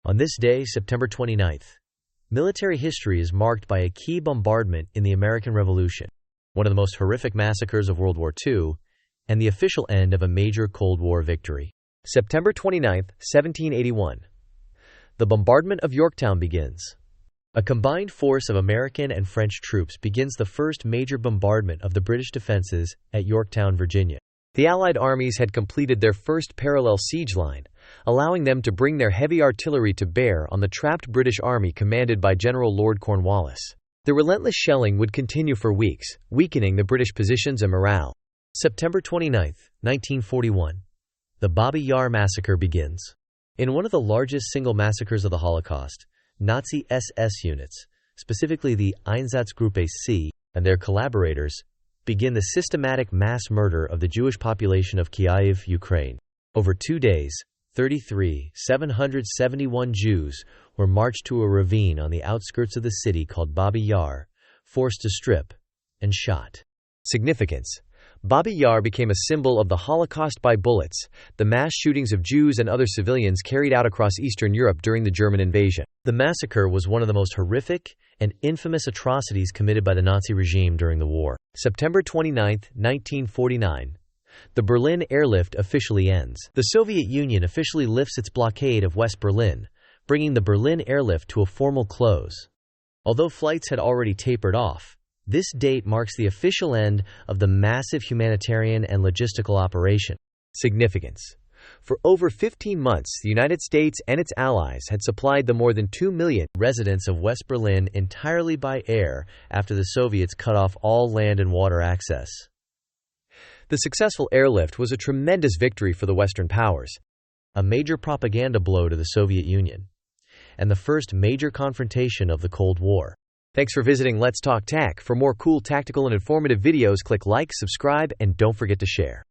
On this day, September 29th, military history is marked by a key bombardment in the American Revolution, one of the most horrific massacres of World War II, and the official end of a major Cold War victory. September 29th, 1781. The bombardment of Yorktown begins. A combined force of American and French troops begins the first major bombardment of the British defenses at Yorktown, Virginia. The Allied armies had completed their first parallel siege line, allowing them to bring their heavy artillery to bear on the trapped British army commanded by General Lord Cornwallis. The relentless shelling would continue for weeks, weakening the British positions and morale. September 29, 1941. The Babi Yar massacre begins. In one of the largest single massacres of the Holocaust, Nazi SS units, specifically the Einsatzgruppe C and their collaborators, begin the systematic mass murder of the Jewish population of Kyiv, Ukraine. Over 2 days, 771 Jews were marched to a ravine on the outskirts of the city called Babi Yar, forced to strip, and shot. Significance: Babi Yar became a symbol of the Holocaust by bullets, the mass shootings of Jews and other civilians carried out across Eastern Europe during the German invasion. The massacre was one of the most horrific and infamous atrocities committed by the Nazi regime during the war. September 29, 1949. The Berlin airlift officially ends. The Soviet Union officially lifts its blockade of West Berlin, bringing the Berlin airlift to a formal close. Although flights had already tapered off, this date marks the official end of the massive humanitarian and logistical operation. Significance: for over 15 months, the United States and its allies had supplied the more than 2 million residents of West Berlin entirely by air after the Soviets cut off all land and water access. The successful airlift was a tremendous victory for the Western powers, a major propaganda blow to the Soviet Union, and the first major confrontation of the Cold War. Thanks for visiting Let's Talk Tech. For more cool tactical and informative videos, click like, subscribe, and don't forget to share.